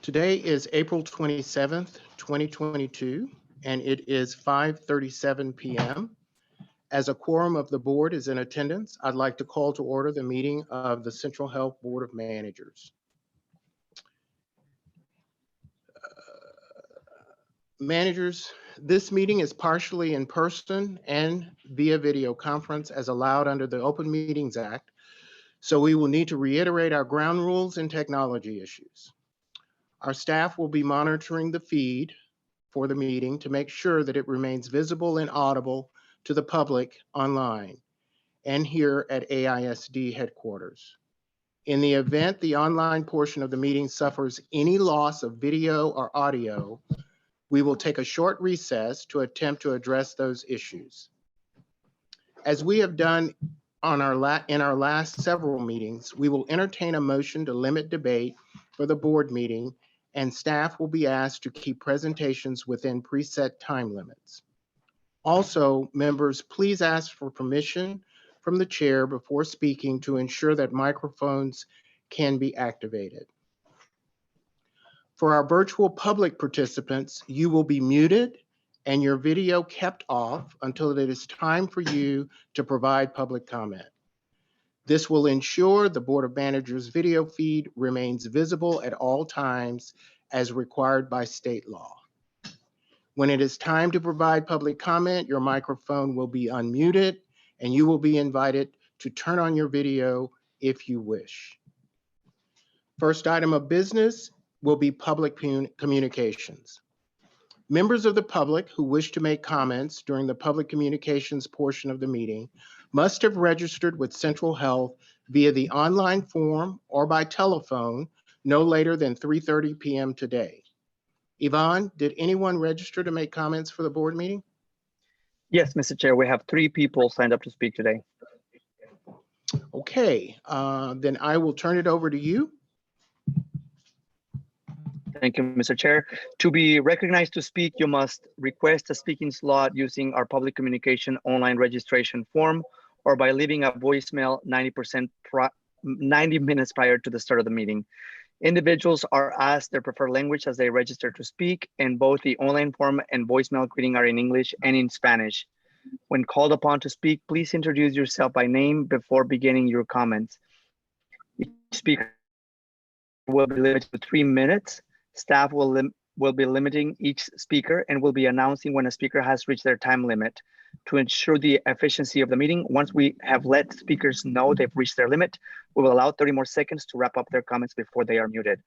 Today is April 27th, 2022, and it is 5:37 p.m. As a quorum of the board is in attendance, I'd like to call to order the meeting of the Central Health Board of Managers. Managers, this meeting is partially in person and via video conference as allowed under the Open Meetings Act, so we will need to reiterate our ground rules and technology issues. Our staff will be monitoring the feed for the meeting to make sure that it remains visible and audible to the public online and here at AISD headquarters. In the event the online portion of the meeting suffers any loss of video or audio, we will take a short recess to attempt to address those issues. As we have done in our last several meetings, we will entertain a motion to limit debate for the board meeting, and staff will be asked to keep presentations within preset time limits. Also, members, please ask for permission from the chair before speaking to ensure that microphones can be activated. For our virtual public participants, you will be muted and your video kept off until it is time for you to provide public comment. This will ensure the Board of Managers video feed remains visible at all times as required by state law. When it is time to provide public comment, your microphone will be unmuted and you will be invited to turn on your video if you wish. First item of business will be public communications. Members of the public who wish to make comments during the public communications portion of the meeting must have registered with Central Health via the online form or by telephone no later than 3:30 p.m. today. Yvonne, did anyone register to make comments for the board meeting? Yes, Mr. Chair, we have 3 people signed up to speak today. Okay, then I will turn it over to you. Thank you, Mr. Chair. To be recognized to speak, you must request a speaking slot using our public communication online registration form or by leaving a voicemail 90 minutes prior to the start of the meeting. Individuals are asked their preferred language as they register to speak, and both the online form and voicemail greeting are in English and in Spanish. When called upon to speak, please introduce yourself by name before beginning your comments. Each speaker will be limited to 3 minutes. Staff will be limiting each speaker and will be announcing when a speaker has reached their time limit. To ensure the efficiency of the meeting, once we have let speakers know they've reached their limit, we will allow 30 more seconds to wrap up their comments before they are muted.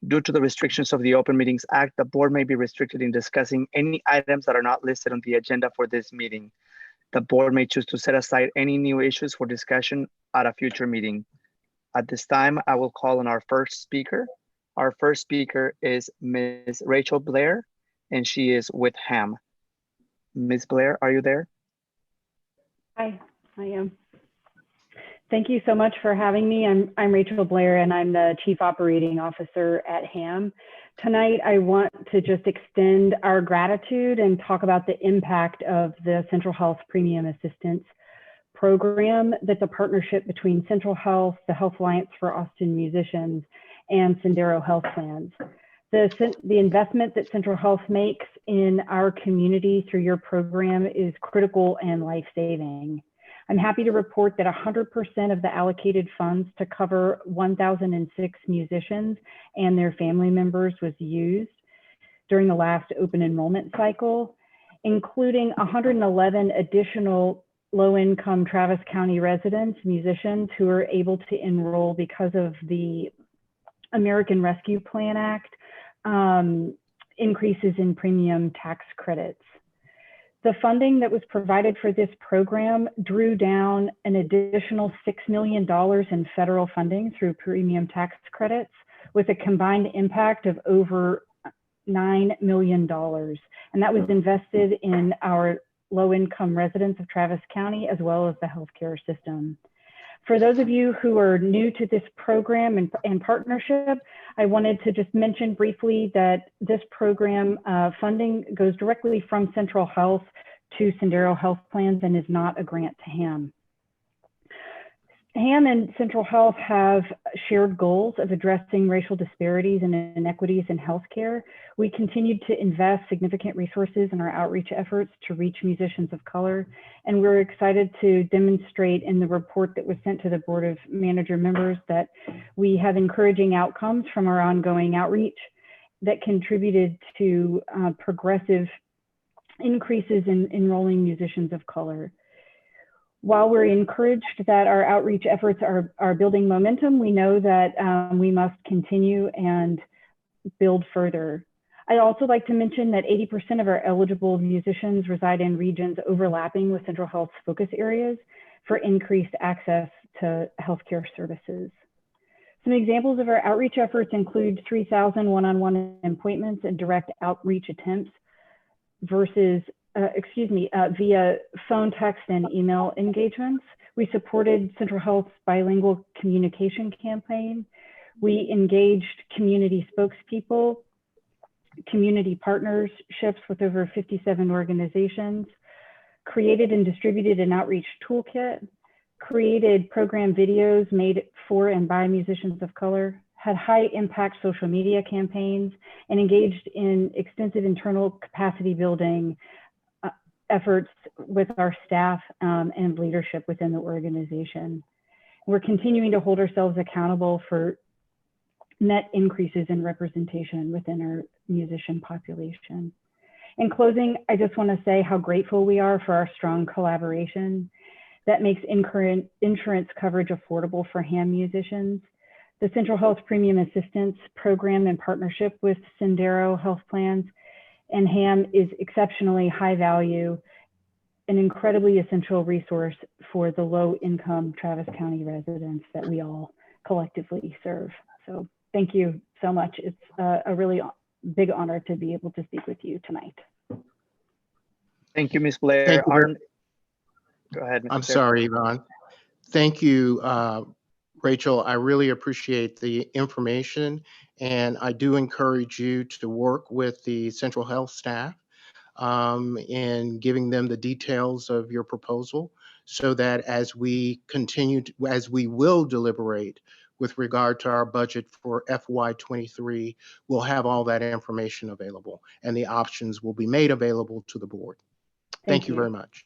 Due to the restrictions of the Open Meetings Act, the board may be restricted in discussing any items that are not listed on the agenda for this meeting. The board may choose to set aside any new issues for discussion at a future meeting. At this time, I will call on our first speaker. Our first speaker is Ms. Rachel Blair, and she is with HAM. Ms. Blair, are you there? Hi, I am. Thank you so much for having me. I'm Rachel Blair, and I'm the Chief Operating Officer at HAM. Tonight, I want to just extend our gratitude and talk about the impact of the Central Health Premium Assistance Program that's a partnership between Central Health, the Health Alliance for Austin Musicians, and Sendero Health Plans. The investment that Central Health makes in our community through your program is critical and life-saving. I'm happy to report that 100% of the allocated funds to cover 1,006 musicians and their family members was used during the last open enrollment cycle, including 111 additional low-income Travis County residents, musicians who are able to enroll because of the American Rescue Plan Act, increases in premium tax credits. The funding that was provided for this program drew down an additional $6 million in federal funding through premium tax credits with a combined impact of over $9 million. And that was invested in our low-income residents of Travis County as well as the healthcare system. For those of you who are new to this program and partnership, I wanted to just mention briefly that this program funding goes directly from Central Health to Sendero Health Plans and is not a grant to HAM. Ham and Central Health have shared goals of addressing racial disparities and inequities in healthcare. We continue to invest significant resources in our outreach efforts to reach musicians of color, and we're excited to demonstrate in the report that was sent to the Board of Manager members that we have encouraging outcomes from our ongoing outreach that contributed to progressive increases in enrolling musicians of color. While we're encouraged that our outreach efforts are building momentum, we know that we must continue and build further. I'd also like to mention that 80% of our eligible musicians reside in regions overlapping with Central Health's focus areas for increased access to healthcare services. Some examples of our outreach efforts include 3,000 one-on-one appointments and direct outreach attempts versus via phone, text, and email engagements. We supported Central Health's bilingual communication campaign. We engaged community spokespeople, community partnerships with over 57 organizations, created and distributed an outreach toolkit, created program videos made for and by musicians of color, had high impact social media campaigns, and engaged in extensive internal capacity building efforts with our staff and leadership within the organization. We're continuing to hold ourselves accountable for net increases in representation within our musician population. In closing, I just want to say how grateful we are for our strong collaboration that makes insurance coverage affordable for ham musicians. The Central Health Premium Assistance Program in partnership with Sendero Health Plans and ham is exceptionally high value, an incredibly essential resource for the low income Travis County residents that we all collectively serve. So thank you so much. It's a really big honor to be able to speak with you tonight. Thank you, Ms. Blair. Thank you. Go ahead, Mr. I'm Chair. sorry, Yvonne. Thank you, Rachel. I really appreciate the information, and I do encourage you to work with the Central Health staff in giving them the details of your proposal so that as we will deliberate with regard to our budget for FY23, we'll have all that information available and the options will be made available to the board. Thank you very much.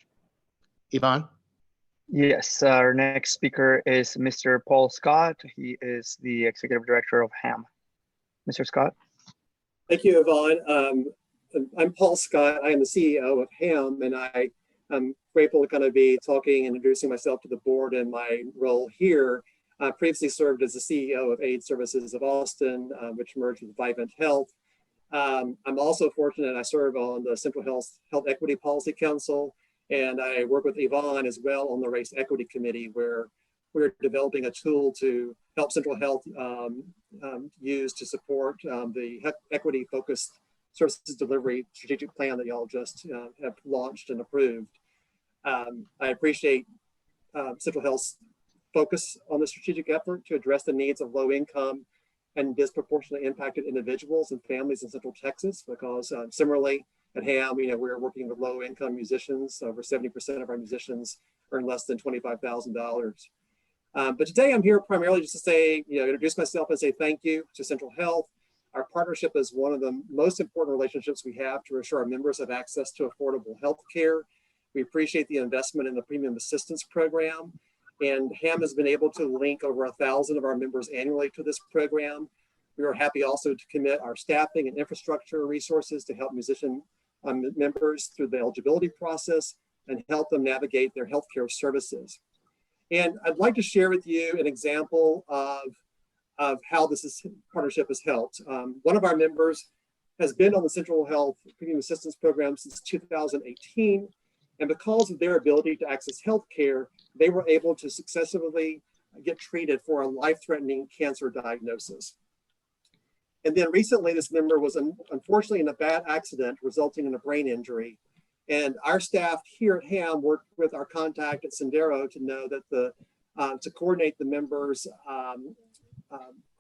Yvonne? Yes, our next speaker is Mr. Paul Scott. He is the Executive Director of HAM. Mr. Scott? Thank you, Yvonne. I'm Paul Scott. I am the CEO of HAM, and I am grateful to kind of be talking and introducing myself to the board in my role here. I previously served as the CEO of AIDS Services of Austin, which merged with Vivint Health. I'm also fortunate I serve on the Central Health Equity Policy Council, and I work with Yvonne as well on the Race Equity Committee, where we're developing a tool to help Central Health use to support the equity-focused services delivery strategic plan that y'all just have launched and approved. I appreciate Central Health's focus on the strategic effort to address the needs of low-income and disproportionately impacted individuals and families in Central Texas, because similarly at HAM, we're working with low-income musicians. Over 70% of our musicians earn less than $25,000. But today I'm here primarily just to say, introduce myself and say thank you to Central Health. Our partnership is one of the most important relationships we have to ensure our members have access to affordable health care. We appreciate the investment in the Premium Assistance Program, and HAM has been able to link over 1,000 of our members annually to this program. We are happy also to commit our staffing and infrastructure resources to help musician members through the eligibility process and help them navigate their healthcare services. And I'd like to share with you an example of how this partnership has helped. One of our members has been on the Central Health Premium Assistance Program since 2018. And because of their ability to access health care, they were able to successfully get treated for a life-threatening cancer diagnosis. And then recently, this member was unfortunately in a bad accident resulting in a brain injury. And our staff here at HAM worked with our contact at Sendero to know that to coordinate the members'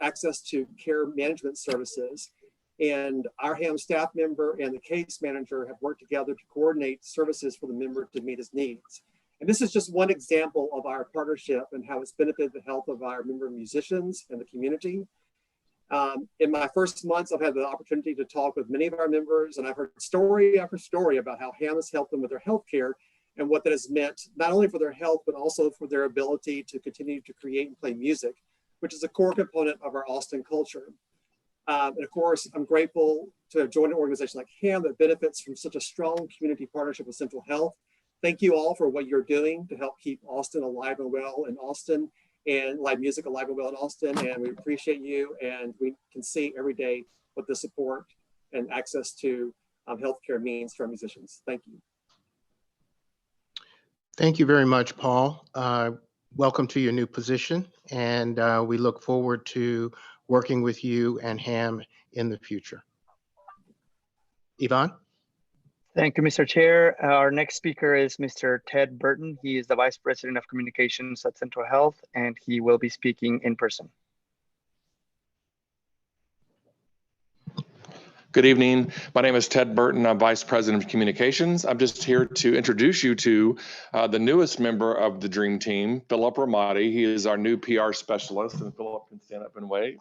access to care management services. And our HAM staff member and the case manager have worked together to coordinate services for the member to meet his needs. And this is just one example of our partnership and how it's benefited the health of our member musicians and the community. In my first months, I've had the opportunity to talk with many of our members, and I've heard story after story about how HAM has helped them with their health care and what that has meant, not only for their health, but also for their ability to continue to create and play music, which is a core component of our Austin culture. And of course, I'm grateful to have joined an organization like HAM that benefits from such a strong community partnership with Central Health. Thank you all for what you're doing to help keep Austin alive and well in Austin, and live music alive and well in Austin. And we appreciate you, and we can see every day what the support and access to healthcare means for our musicians. Thank you. Thank you very much, Paul. Welcome to your new position, and we look forward to working with you and HAM in the future. Yvonne? Thank you, Mr. Chair. Our next speaker is Mr. Ted Burton. He is the Vice President of Communications at Central Health, and he will be speaking in person. Good evening. My name is Ted Burton. I'm Vice President of Communications. I'm just here to introduce you to the newest member of the Dream Team, Philip Ramadi. He is our new PR specialist, and Philip can stand up and wave.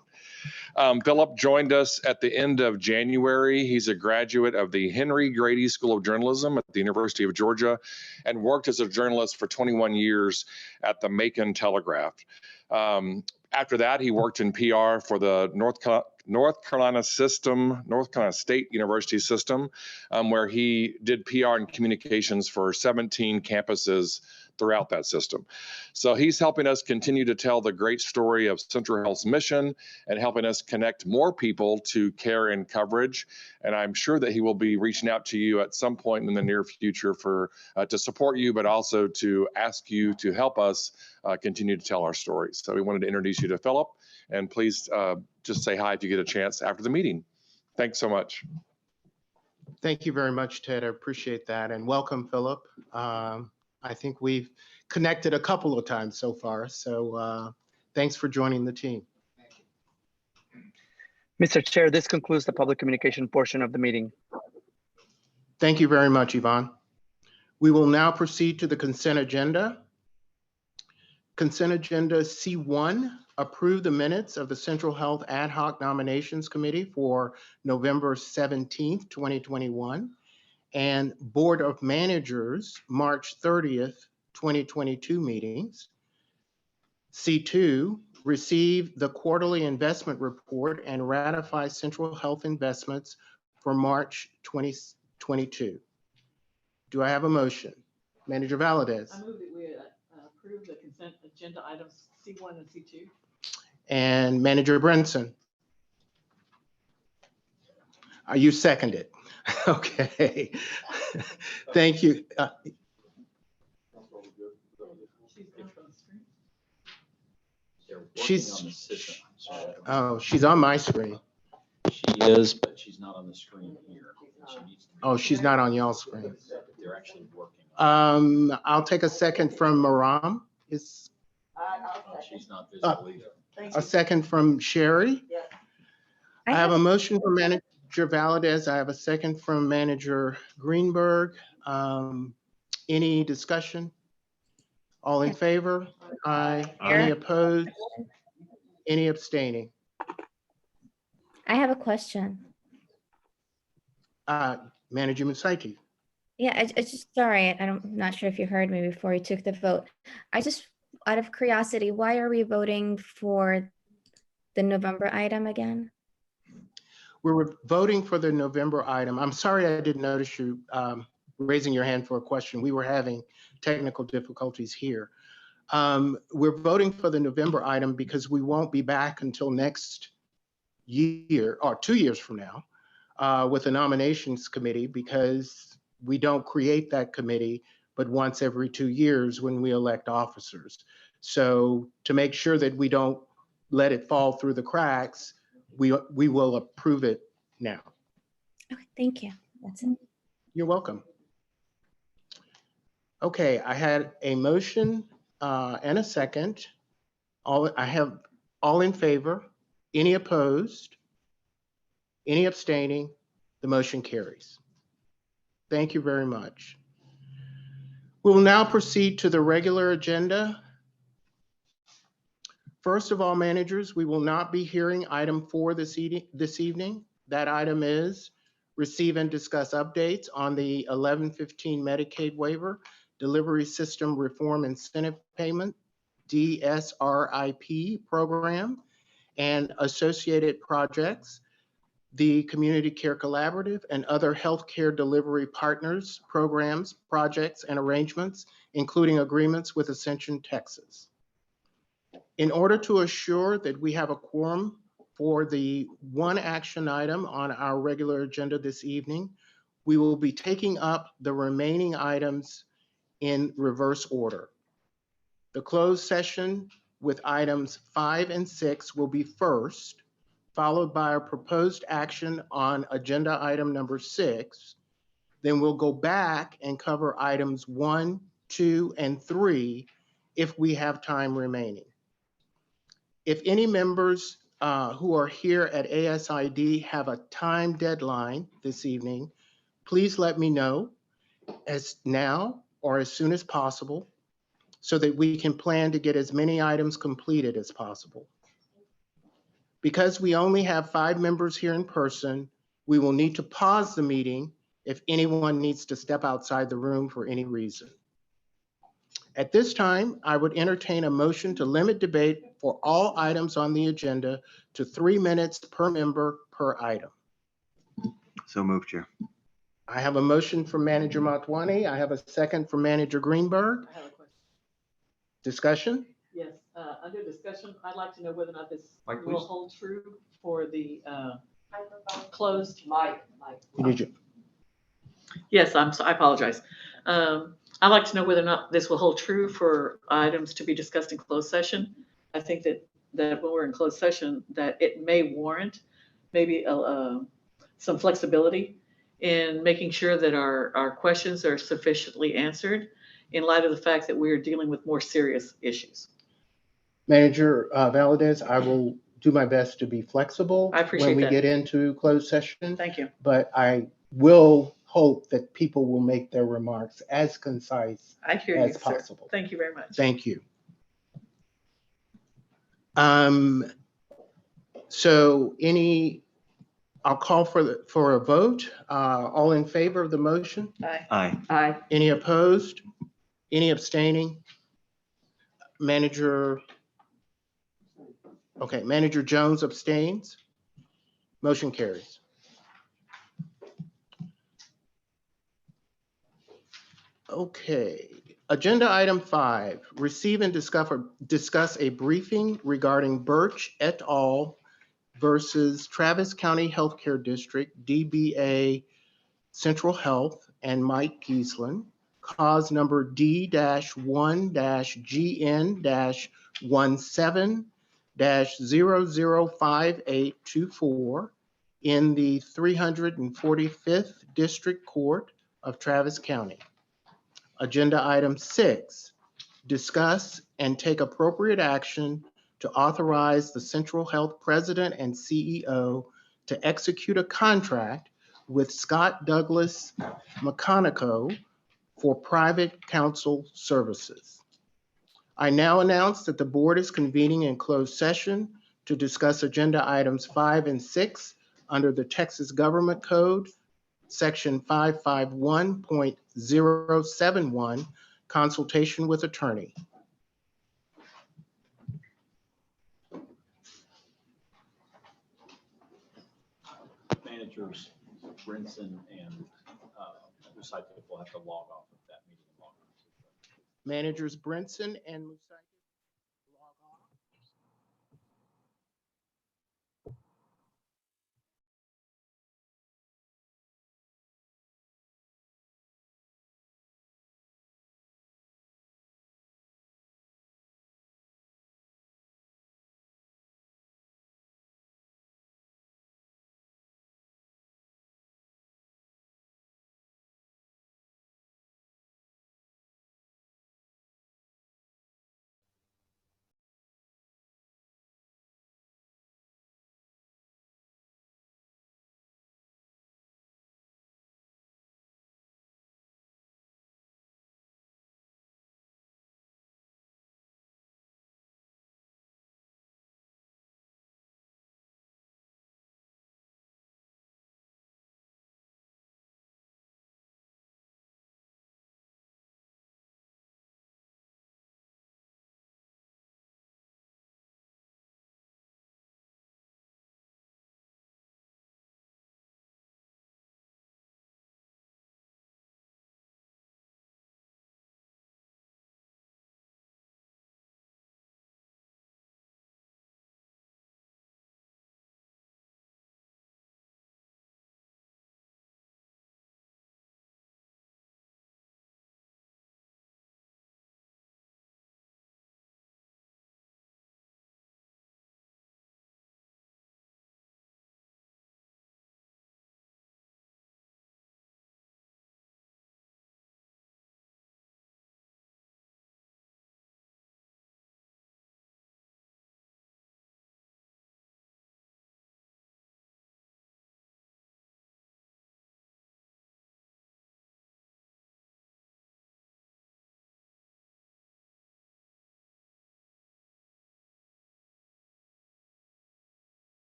Philip joined us at the end of January. He's a graduate of the Henry Grady School of Journalism at the University of Georgia and worked as a journalist for 21 years at the Macon Telegraph. After that, he worked in PR for the North Carolina State University system, where he did PR and communications for 17 campuses throughout that system. So he's helping us continue to tell the great story of Central Health's mission and helping us connect more people to care and coverage. And I'm sure that he will be reaching out to you at some point in the near future for to support you, but also to ask you to help us continue to tell our stories. So we wanted to introduce you to Philip, and please just say hi if you get a chance after the meeting. Thanks so much. Thank you very much, Ted. I appreciate that. And welcome, Philip. I think we've connected a couple of times so far. So thanks for joining the team. Mr. Chair, this concludes the public communication portion of the meeting. Thank you very much, Yvonne. We will now proceed to the consent agenda. Consent agenda C1, approve the minutes of the Central Health Ad Hoc Nominations Committee for November 17th, 2021, and Board of Managers March 30th, 2022 meetings. C2, receive the quarterly investment report and ratify Central Health investments for March 2022. Do I have a motion? Manager Valadez. I move that we approve the consent agenda items C1 and C2. And Manager Brinson. Are you seconded? Okay. Thank you. She's on my screen. She is, but she's not on the screen here. She needs to be. Oh, she's not on y'all's screen. They're actually working. I'll take a second from Maram. She's not visible either. A second from Sherry. Yes. I have a motion from Manager Valadez. I have a second from Manager Greenberg. Any discussion? All in favor? Aye. Any opposed? Any abstaining? I have a question. Manager Musaiti. Yeah, I just, sorry, I'm not sure if you heard me before you took the vote. I just, out of curiosity, why are we voting for the November item again? We were voting for the November item. I'm sorry I didn't notice you raising your hand for a question. We were having technical difficulties here. We're voting for the November item because we won't be back until next year or 2 years from now with a nominations committee, because we don't create that committee but once every 2 years when we elect officers. So to make sure that we don't let it fall through the cracks, we will approve it now. Okay, thank you. That's it. You're welcome. Okay, I had a motion and a second. I have all in favor. Any opposed? Any abstaining? The motion carries. Thank you very much. We'll now proceed to the regular agenda. First of all, managers, we will not be hearing item 4 this evening. That item is receive and discuss updates on the 1115 Medicaid waiver, Delivery System Reform Incentive Payment, DSRIP program, and associated projects, the Community Care Collaborative, and other healthcare delivery partners, programs, projects, and arrangements, including agreements with Ascension, Texas. In order to assure that we have a quorum for the one action item on our regular agenda this evening, we will be taking up the remaining items in reverse order. The closed session with items 5 and 6 will be first, followed by a proposed action on agenda item number 6. Then we'll go back and cover items 1, 2, and 3 if we have time remaining. If any members who are here at ASID have a time deadline this evening, please let me know as now or as soon as possible so that we can plan to get as many items completed as possible. Because we only have 5 members here in person, we will need to pause the meeting if anyone needs to step outside the room for any reason. At this time, I would entertain a motion to limit debate for all items on the agenda to 3 minutes per member per item. So moved, Chair. I have a motion from Manager Motwani. I have a second from Manager Greenberg. I have a question. Discussion? Yes, under discussion, I'd like to know whether or not this Mike, will please. hold true for the closed. You need your- Yes, I apologize. I'd like to know whether or not this will hold true for items to be discussed in closed session. I think that when we're in closed session, that it may warrant maybe some flexibility in making sure that our questions are sufficiently answered in light of the fact that we are dealing with more serious issues. Manager Valadez, I will do my best to be flexible I appreciate when we that. get into closed session, Thank you. but I will hope that people will make their remarks as concise I hear you, as sir. possible. Thank you very much. Thank you. So I'll call for a vote. All in favor of the motion? Aye. Aye. Aye. Any opposed? Any abstaining? Manager Jones abstains. Motion carries. Okay, agenda item 5, receive and discuss a briefing regarding Birch et al. Versus Travis County Healthcare District, DBA Central Health, and Mike Giesland, cause number D-1-GN-17-005824 in the 345th District Court of Travis County. Agenda item 6, discuss and take appropriate action to authorize the Central Health President and CEO to execute a contract with Scott Douglas McConaughey for private counsel services. I now announce that the board is convening in closed session to discuss agenda items 5 and 6 under the Texas Government Code, Section 551.071, consultation with attorney. Managers Brinson and Untitled will have to log off of that meeting and log on. Managers Brinson and Musaki log off.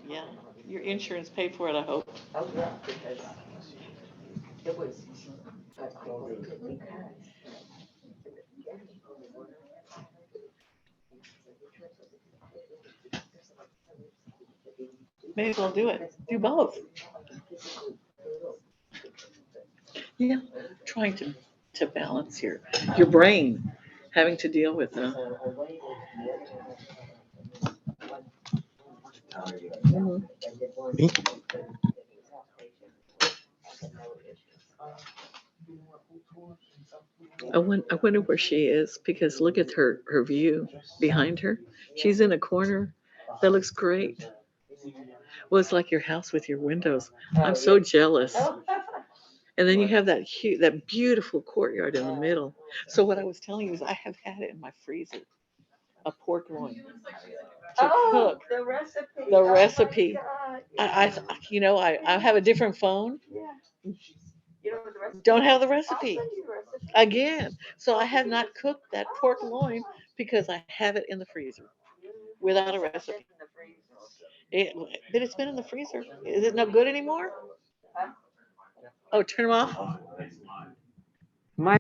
Yeah, your insurance paid for it, I hope. Oh, yeah, because it was. May as well do it. Do both. Yeah, trying to balance your brain, having to deal with Mhm. Me? I wonder where she is, because look at her view behind her. She's in a corner. That looks great. Well, it's like your house with your windows. I'm so jealous. And then you have that beautiful courtyard in the middle. So what I was telling you is I have had it in my freezer, a pork loin to cook. The recipe. The recipe. God, I have a different phone. yeah. You don't have the recipe? Don't have the I'll recipe send you the recipe. again. So I have not cooked that pork loin because I have it in the freezer without a recipe. In the freezer. But it's been in the freezer. Is it no good anymore? Oh, turn them off. My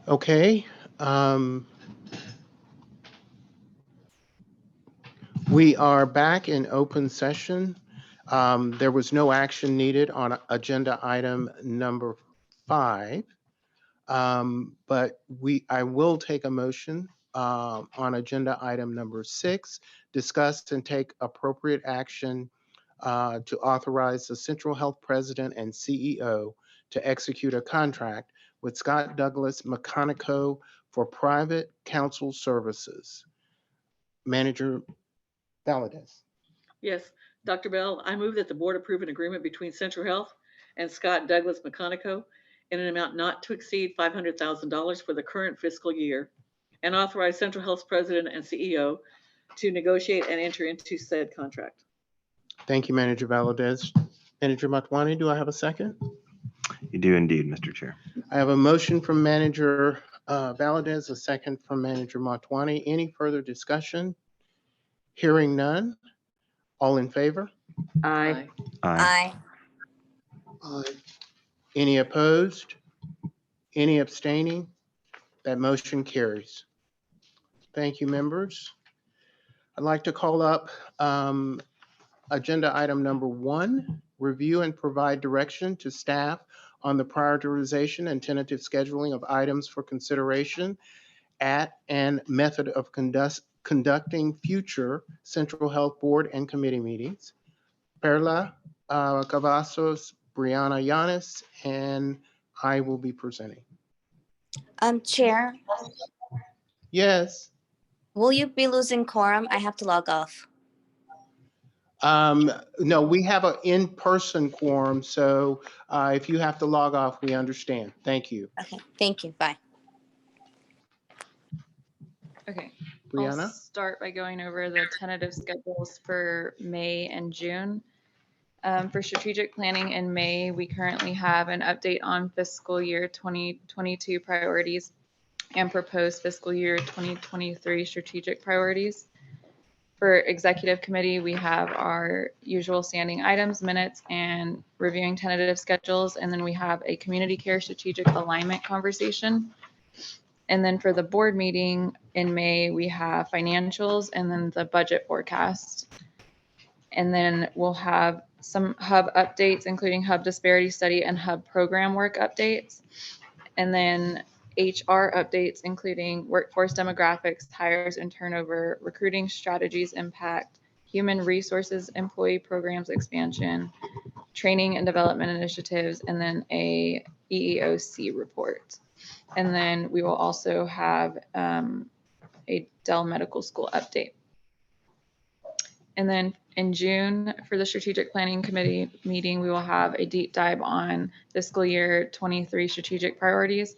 Okay. We are back in open session. There was no action needed on agenda item number 5. But I will take a motion on agenda item number 6, discuss and take appropriate action to authorize the Central Health President and CEO to execute a contract with Scott Douglas McConico for private counsel services. Manager Valadez. Yes, Dr. Bell, I move that the board approve an agreement between Central Health and Scott Douglas McConico in an amount not to exceed $500,000 for the current fiscal year, and authorize Central Health's president and CEO to negotiate and enter into said contract. Thank you, Manager Valadez. Manager Motwani, do I have a second? You do indeed, Mr. Chair. I have a motion from Manager Valadez, a second from Manager Motwani. Any further discussion? Hearing none. All in favor? Aye. Aye. Aye. Any opposed? Any abstaining? That motion carries. Thank you, members. I'd like to call up agenda item number 1, review and provide direction to staff on the prioritization and tentative scheduling of items for consideration at and method of conducting future Central Health Board and committee meetings. Perla Cavazos, Brianna Yanis, and I will be presenting. Chair, Yes. will you be losing quorum? I have to log off. No, we have an in-person quorum, so if you have to log off, we understand. Thank you. Okay, thank you. Bye. Okay, I'll Brianna? start by going over the tentative schedules for May and June. For strategic planning in May, we currently have an update on fiscal year 2022 priorities and proposed fiscal year 2023 strategic priorities. For executive committee, we have our usual standing items, minutes, and reviewing tentative schedules. And then we have a community care strategic alignment conversation. And then for the board meeting in May, we have financials and then the budget forecast. And then we'll have some hub updates, including hub disparity study and hub program work updates. And then HR updates, including workforce demographics, hires and turnover, recruiting strategies impact, human resources, employee programs expansion, training and development initiatives, and then a EEOC report. And then we will also have a Dell Medical School update. And then in June, for the Strategic Planning Committee meeting, we will have a deep dive on fiscal year 23 strategic priorities,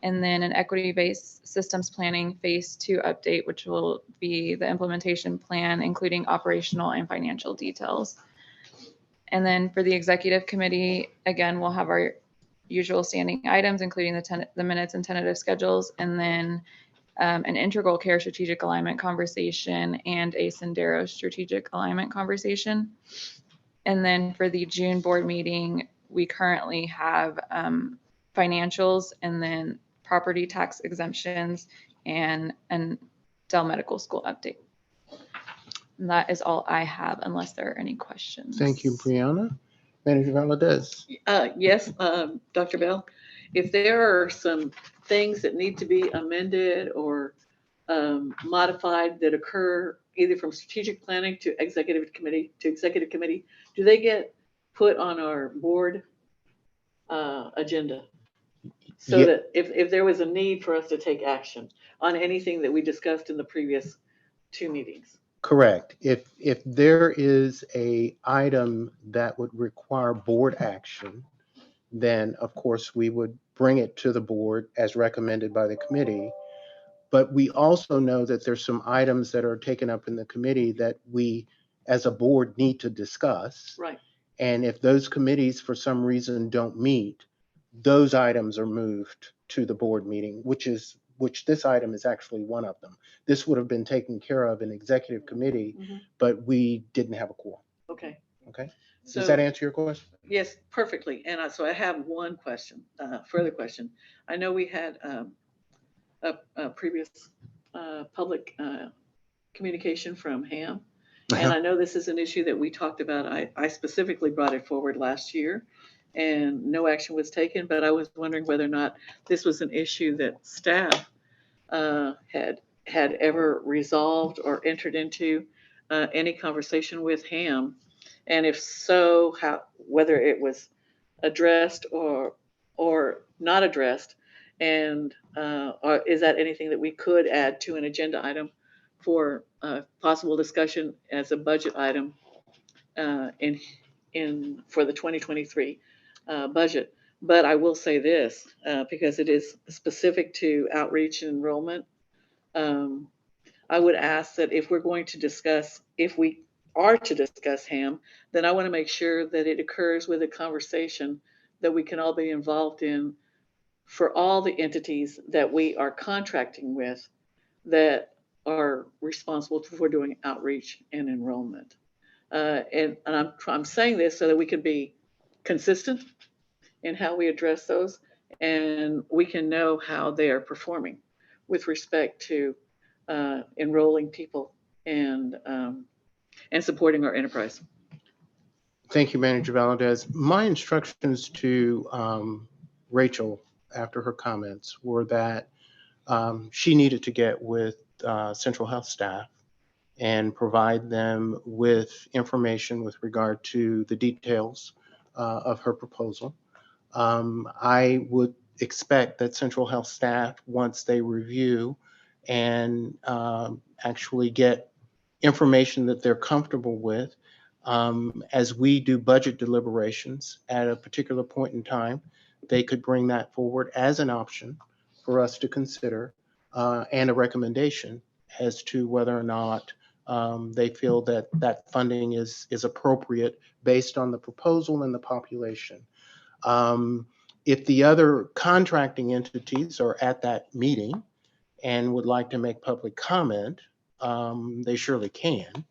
and then an equity-based systems planning phase 2 update, which will be the implementation plan, including operational and financial details. And then for the Executive Committee, again, we'll have our usual standing items, including the minutes and tentative schedules, and then an integral care strategic alignment conversation and a Sendero strategic alignment conversation. And then for the June board meeting, we currently have financials and then property tax exemptions and Dell Medical School update. And that is all I have, unless there are any questions. Thank you, Brianna. Manager Valadez. Yes, Dr. Bell, if there are some things that need to be amended or modified that occur either from strategic planning to executive committee, do they get put on our board agenda? So Yeah. that if there was a need for us to take action on anything that we discussed in the previous 2 meetings. Correct. If there is a item that would require board action, then of course we would bring it to the board as recommended by the committee. But we also know that there's some items that are taken up in the committee that we as a board need to discuss. Right. And if those committees for some reason don't meet, those items are moved to the board meeting, which this item is actually one of them. This would have been taken care of in executive committee, but we didn't have a quorum. Okay. Okay. So, does that answer your question? Yes, perfectly. And so I have one question, further question. I know we had a previous public communication from Ham. And I know this is an issue that we talked about. I specifically brought it forward last year and no action was taken, but I was wondering whether or not this was an issue that staff had ever resolved or entered into any conversation with Ham. And if so, whether it was addressed or not addressed, and or is that anything that we could add to an agenda item for possible discussion as a budget item in for the 2023 budget? But I will say this, because it is specific to outreach and enrollment. I would ask that if we're going to discuss, if we are to discuss Ham, then I want to make sure that it occurs with a conversation that we can all be involved in for all the entities that we are contracting with that are responsible for doing outreach and enrollment. And I'm saying this so that we can be consistent in how we address those, and we can know how they are performing with respect to enrolling people and supporting our enterprise. Thank you, Manager Valadez. My instructions to Rachel after her comments were that she needed to get with Central Health staff and provide them with information with regard to the details of her proposal. I would expect that Central Health staff, once they review and actually get information that they're comfortable with, as we do budget deliberations at a particular point in time, they could bring that forward as an option for us to consider and a recommendation as to whether or not they feel that that funding is appropriate based on the proposal and the population. If the other contracting entities are at that meeting and would like to make public comment, they surely can.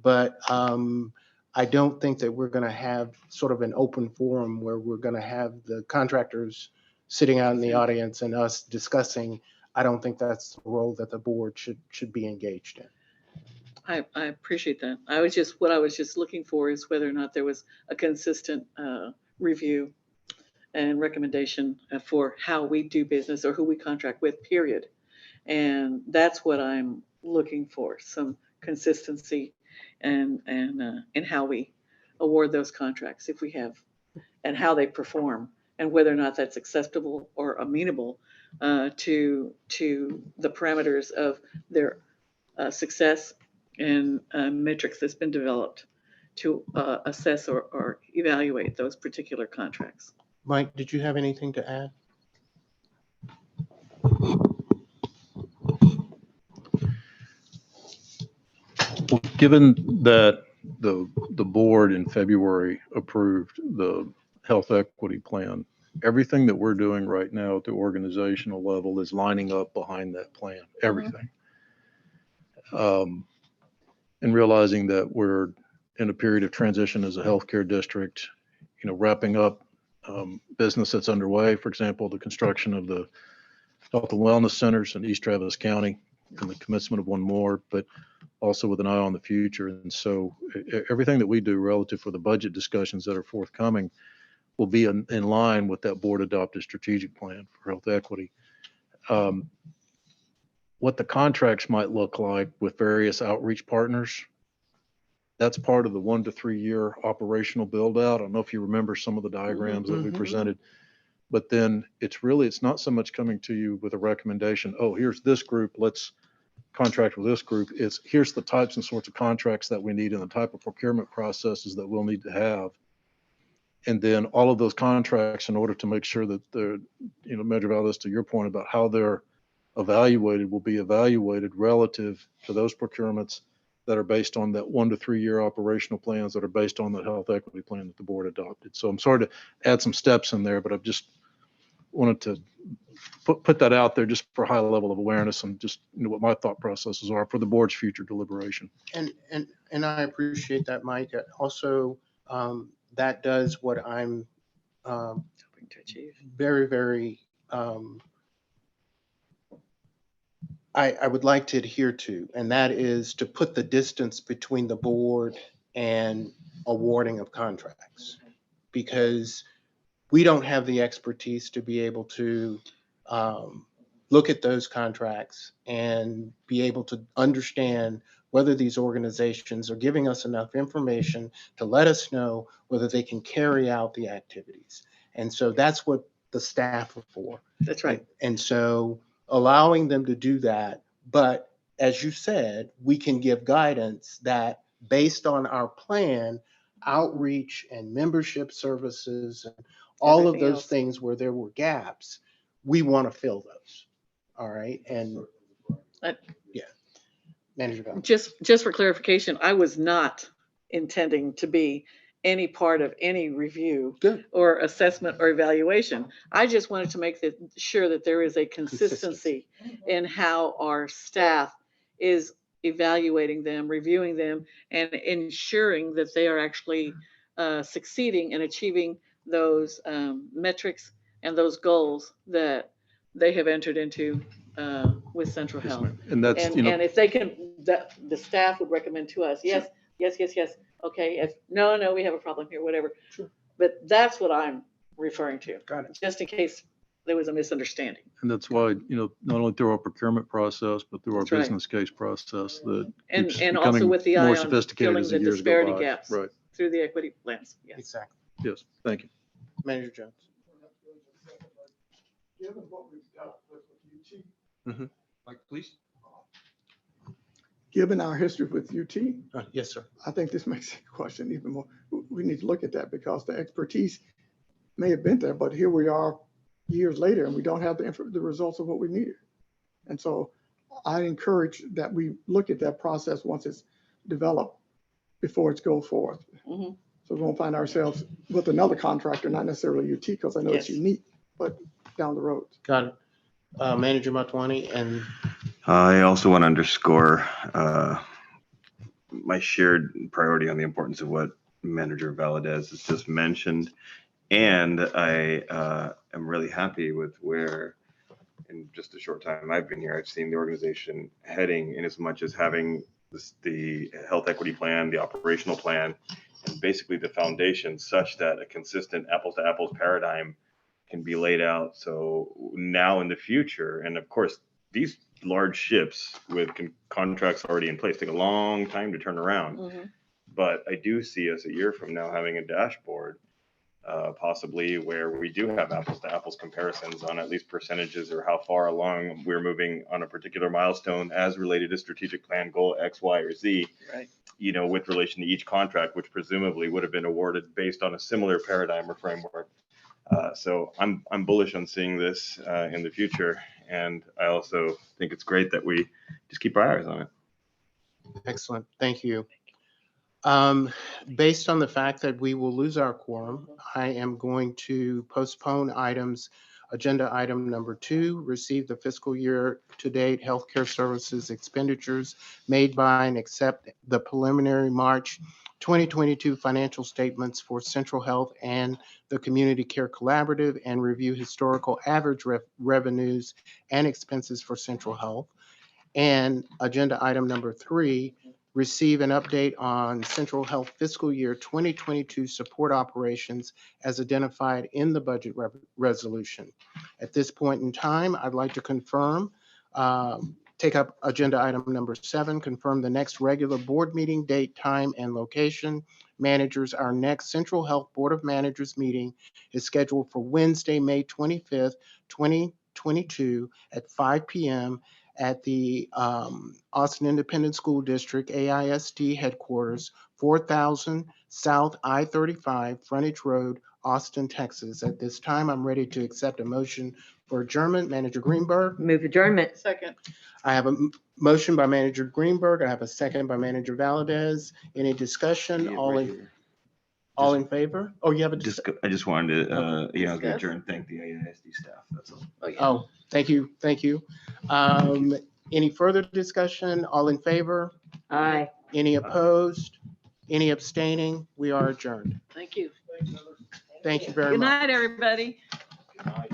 But I don't think that we're going to have sort of an open forum where we're going to have the contractors sitting out in the audience and us discussing. I don't think that's the role that the board should be engaged in. I appreciate that. What I was just looking for is whether or not there was a consistent review and recommendation for how we do business or who we contract with, period. And that's what I'm looking for, some consistency and in how we award those contracts, if we have, and how they perform, and whether or not that's acceptable or amenable to the parameters of their success and metrics that's been developed to assess or evaluate those particular contracts. Mike, did you have anything to add? Well, given that the board in February approved the health equity plan, everything that we're doing right now at the organizational level is lining up behind that plan, everything. And realizing that we're in a period of transition as a healthcare district, wrapping up business that's underway, for example, the construction of the health and wellness centers in East Travis County and the commencement of one more, but also with an eye on the future. And so everything that we do relative for the budget discussions that are forthcoming will be in line with that board adopted strategic plan for health equity. What the contracts might look like with various outreach partners, that's part of the 1 to 3 year operational build out. I don't know if you remember some of the diagrams that we presented, but then it's not so much coming to you with a recommendation, oh, here's this group, let's contract with this group. It's here's the types and sorts of contracts that we need and the type of procurement processes that we'll need to have. And then all of those contracts, in order to make sure that they're, Major Valdez, to your point about how they're evaluated, will be evaluated relative to those procurements that are based on that 1 to 3 year operational plans that are based on the health equity plan that the board adopted. So I'm sorry to add some steps in there, but I've just wanted to put that out there just for a high level of awareness and just what my thought processes are for the board's future deliberation. And I appreciate that, Mike. Also, that does what I'm Hoping to achieve. very, very I would like to adhere to, and that is to put the distance between the board and awarding of contracts, because we don't have the expertise to be able to look at those contracts and be able to understand whether these organizations are giving us enough information to let us know whether they can carry out the activities. And so that's what the staff are for. That's right. And so allowing them to do that, but as you said, we can give guidance that based on our plan, outreach and membership services and all of Everything those else. things where there were gaps, we want to fill those. All right. And yeah, Manager Valdez. Just for clarification, I was not intending to be any part of any review or assessment or evaluation. I just wanted to make sure that there is a consistency in how our staff is evaluating them, reviewing them, and ensuring that they are actually succeeding in achieving those metrics and those goals that they have entered into with Central Yes, Health. ma'am. And that's, And if they can, the staff would recommend to us, yes. Okay, if no, we have a problem here, whatever. Sure. But that's what I'm referring to. Got it. Just in case there was a misunderstanding. and that's why, not only through our procurement process, but through our That's right. business case process that And keeps also becoming with the eye more on sophisticated filling as the the years disparity go by. gaps Right. through the equity plans. Yes. Exactly. Yes. Thank you. Manager Jones. Given what we've dealt with UT, Mike, please. given our history with UT, Yes, sir. I think this makes the question even more. We need to look at that because the expertise may have been there, but here we are years later and we don't have the results of what we needed. And so I encourage that we look at that process once it's developed before it's go forth. Mm-hmm. So we won't find ourselves with another contractor, not necessarily UT, because I know it's Yes. unique, but down the road. Got it. Manager Matwani, and I also want to underscore my shared priority on the importance of what Manager Valadez has just mentioned. And I am really happy with where, in just a short time I've been here, I've seen the organization heading, in as much as having the health equity plan, the operational plan, and basically the foundation such that a consistent apples to apples paradigm can be laid out. So now in the future, and of course, these large ships with contracts already in place take a long time to turn around. Mhm. But I do see us a year from now having a dashboard, possibly where we do have apples to apples comparisons on at least percentages or how far along we're moving on a particular milestone as related to strategic plan goal X, Y, or Z. Right. You know, with relation to each contract, which presumably would have been awarded based on a similar paradigm or framework. So I'm bullish on seeing this in the future, and I also think it's great that we just keep our eyes on it. Excellent. Thank you. Based on the fact that we will lose our quorum, I am going to postpone agenda item number 2, receive the fiscal year to date healthcare services expenditures made by and accept the preliminary March 2022 financial statements for Central Health and the Community Care Collaborative, and review historical average revenues and expenses for Central Health. And agenda item number 3, receive an update on Central Health fiscal year 2022 support operations as identified in the budget resolution. At this point in time, I'd like to confirm, take up agenda item number 7, confirm the next regular board meeting date, time, and location. Managers, our next Central Health Board of Managers meeting is scheduled for Wednesday, May 25th, 2022 at 5 p.m. at the Austin Independent School District, AISD headquarters, 4000 South I-35 Frontage Road, Austin, Texas. At this time, I'm ready to accept a motion for adjournment. Manager Greenberg. Move adjournment. Second. I have a motion by Manager Greenberg. I have a second by Manager Valadez. Any discussion? All in favor? Oh, you have a I just wanted to, as we Discuss. adjourn, thank the AISD staff. That's all. Oh, yeah. Oh, thank you. Thank you. Any further discussion? All in favor? Aye. Any opposed? Any abstaining? We are adjourned. Thank you. Thank you very Good much. night, everybody. Good night.